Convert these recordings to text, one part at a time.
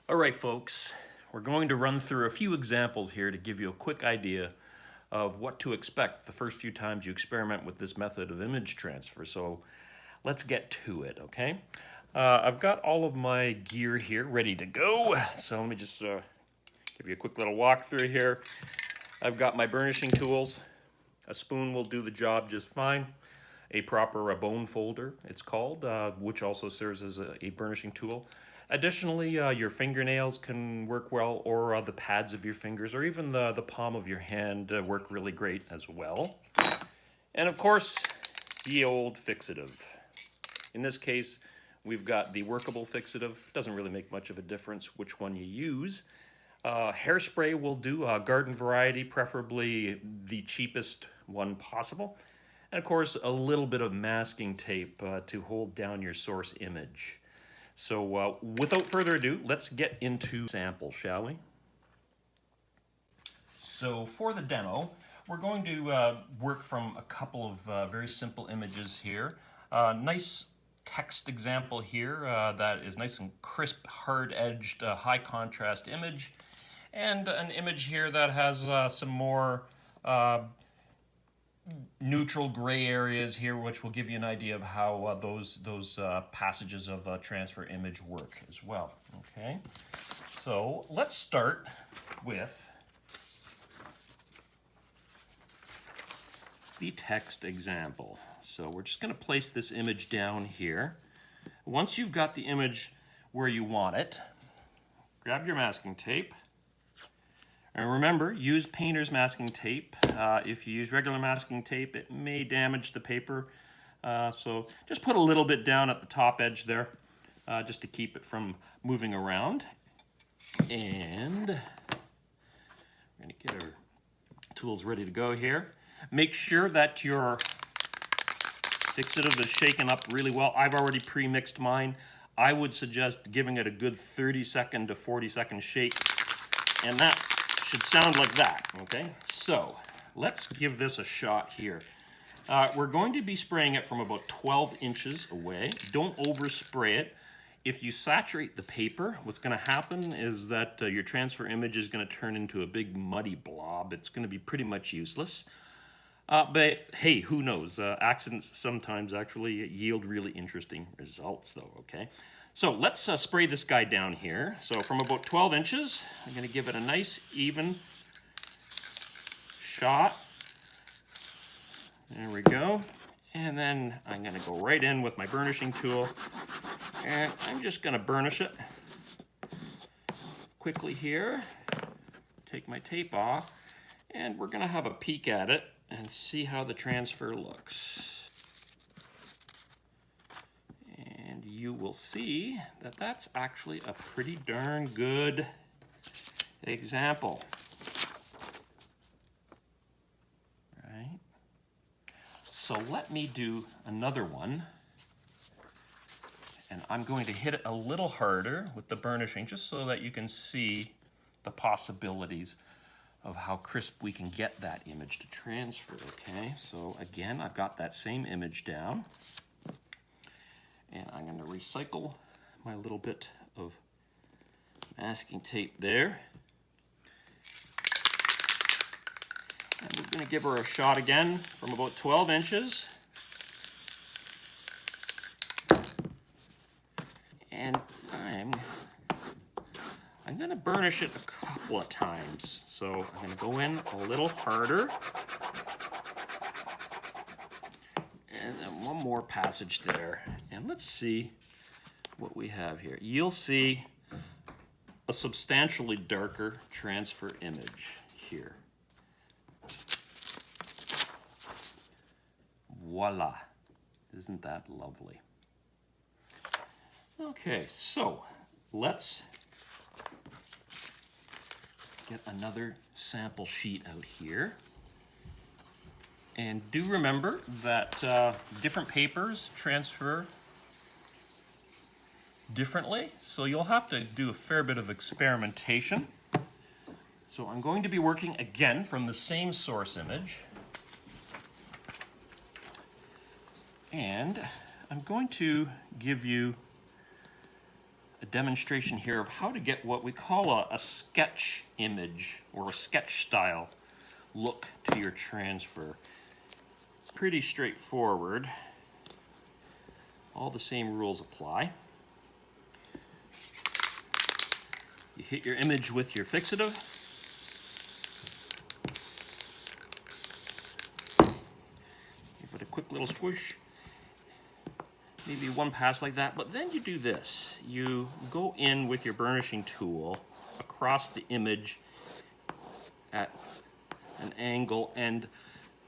All right, folks, we're going to run through a few examples here to give you a quick idea of what to expect the first few times you experiment with this method of image transfer. So let's get to it, okay? I've got all of my gear here ready to go. So let me just give you a quick little walkthrough here. I've got my burnishing tools. A spoon will do the job just fine. A proper bone folder, it's called, which also serves as a burnishing tool. Additionally, your fingernails can work well, or the pads of your fingers, or even the palm of your hand work really great as well. And of course, the old fixative. In this case, we've got the workable fixative. Doesn't really make much of a difference which one you use. Hairspray will do, garden variety, preferably the cheapest one possible. And of course, a little bit of masking tape to hold down your source image. So without further ado, let's get into sample, shall we? So for the demo, we're going to work from a couple of very simple images here. Nice text example here that is nice and crisp, hard-edged, high contrast image. And an image here that has some more neutral gray areas here, which will give you an idea of how those passages of transfer image work as well. Okay, so let's start with the text example. So we're just going to place this image down here. Once you've got the image where you want it, grab your masking tape. And remember, use painter's masking tape. If you use regular masking tape, it may damage the paper. So just put a little bit down at the top edge there, just to keep it from moving around. And we're going to get our tools ready to go here. Make sure that your fixative is shaken up really well. I've already pre-mixed mine. I would suggest giving it a good 30-second to 40-second shake. And that should sound like that, okay? So let's give this a shot here. We're going to be spraying it from about 12 inches away. Don't overspray it. If you saturate the paper, what's going to happen is that your transfer image is going to turn into a big muddy blob. It's going to be pretty much useless. But hey, who knows? Accidents sometimes actually yield really interesting results though, okay? So let's spray this guy down here. So from about 12 inches, I'm going to give it a nice, even shot. There we go. And then I'm going to go right in with my burnishing tool. And I'm just going to burnish it quickly here. Take my tape off. And we're going to have a peek at it and see how the transfer looks. And you will see that that's actually a pretty darn good example. Right? So let me do another one. And I'm going to hit it a little harder with the burnishing just so that you can see the possibilities of how crisp we can get that image to transfer, okay? So again, I've got that same image down. And I'm going to recycle my little bit of masking tape there. And we're going to give her a shot again from about 12 inches. And I'm going to burnish it a couple of times. So I'm going to go in a little harder. And then one more passage there. And let's see what we have here. You'll see a substantially darker transfer image here. Voila. Isn't that lovely? Okay, so let's get another sample sheet out here. And do remember that different papers transfer differently, so you'll have to do a fair bit of experimentation. So I'm going to be working again from the same source image. And I'm going to give you a demonstration here of how to get what we call a sketch image or a sketch style look to your transfer. Pretty straightforward. All the same rules apply. You hit your image with your fixative. Give it a quick little squish. Maybe one pass like that, but then you do this. You go in with your burnishing tool across the image at an angle, and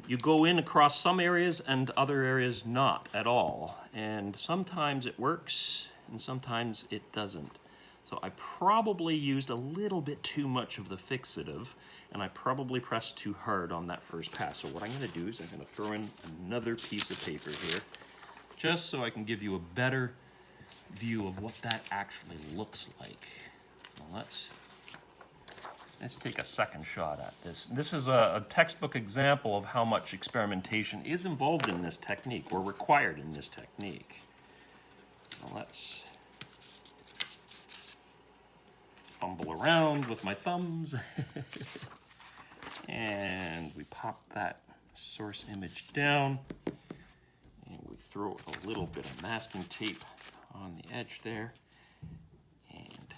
you go in across some areas and other areas not at all. And sometimes it works and sometimes it doesn't. So I probably used a little bit too much of the fixative, and I probably pressed too hard on that first pass. So what I'm gonna do is I'm gonna throw in another piece of paper here, just so I can give you a better view of what that actually looks like. So let's take a second shot at this. This is a textbook example of how much experimentation is involved in this technique, or required in this technique. So let's fumble around with my thumbs. And we pop that source image down, and we throw a little bit of masking tape on the edge there. And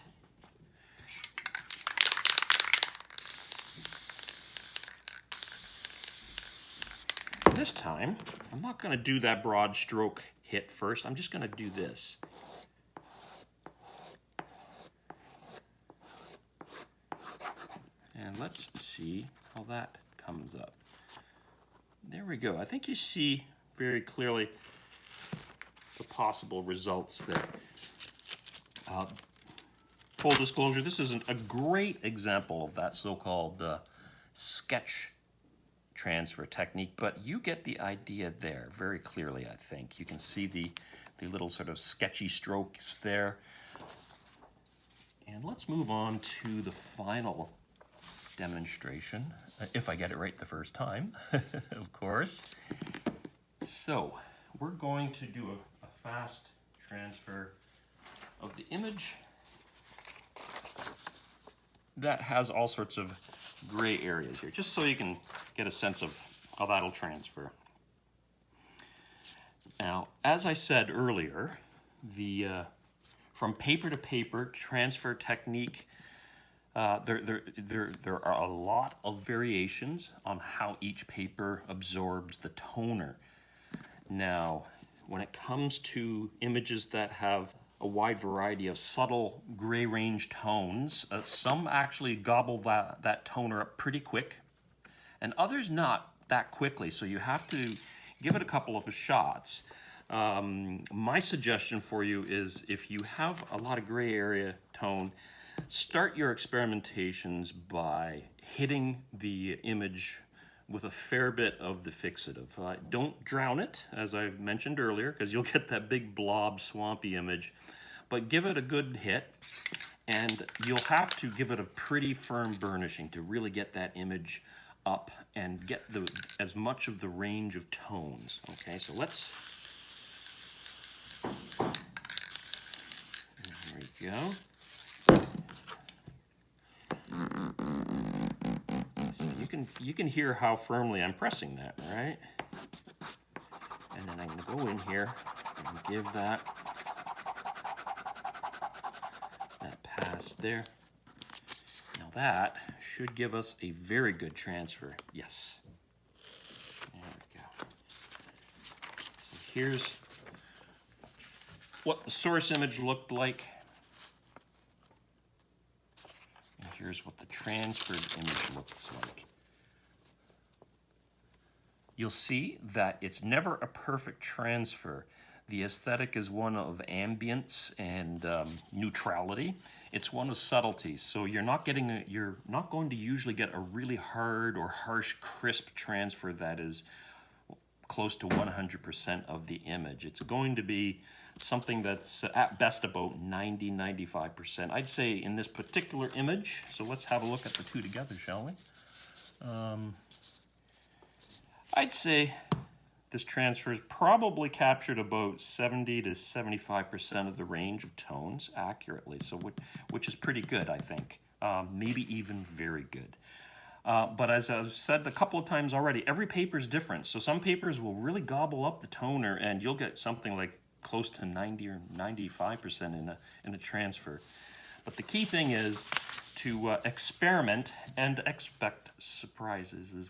this time, I'm not going to do that broad stroke hit first. I'm just going to do this. And let's see how that comes up. There we go. I think you see very clearly the possible results there. Full disclosure, this isn't a great example of that so-called sketch transfer technique, but you get the idea there very clearly, I think. You can see the little sort of sketchy strokes there. And let's move on to the final demonstration, if I get it right the first time, of course. So we're going to do a fast transfer of the image that has all sorts of gray areas here, just so you can get a sense of how that'll transfer. Now, as I said earlier, the from paper to paper transfer technique, there are a lot of variations on how each paper absorbs the toner. Now, when it comes to images that have a wide variety of subtle gray range tones, some actually gobble that toner up pretty quick, and others not that quickly, so you have to give it a couple of shots. My suggestion for you is, if you have a lot of gray area tone, start your experimentations by hitting the image with a fair bit of the fixative. Don't drown it, as I mentioned earlier, because you'll get that big blob swampy image, but give it a good hit, and you'll have to give it a pretty firm burnishing to really get that image up and get as much of the range of tones. Okay, so there we go. You can hear how firmly I'm pressing that, right? And then I'm going to go in here and give that pass there. Now that should give us a very good transfer. Yes. There we go. So here's what the source image looked like. And here's what the transferred image looks like. You'll see that it's never a perfect transfer. The aesthetic is one of ambience and neutrality. It's one of subtlety. So you're not going to usually get a really hard or harsh, crisp transfer that is close to 100% of the image. It's going to be something that's at best about 90–95%. I'd say in this particular image. So let's have a look at the two together, shall we? I'd say this transfer has probably captured about 70 to 75% of the range of tones accurately, so which is pretty good, I think. Maybe even very good. But as I've said a couple of times already, every paper is different. So some papers will really gobble up the toner, and you'll get something like close to 90 or 95% in a transfer. But the key thing is to experiment and expect surprises as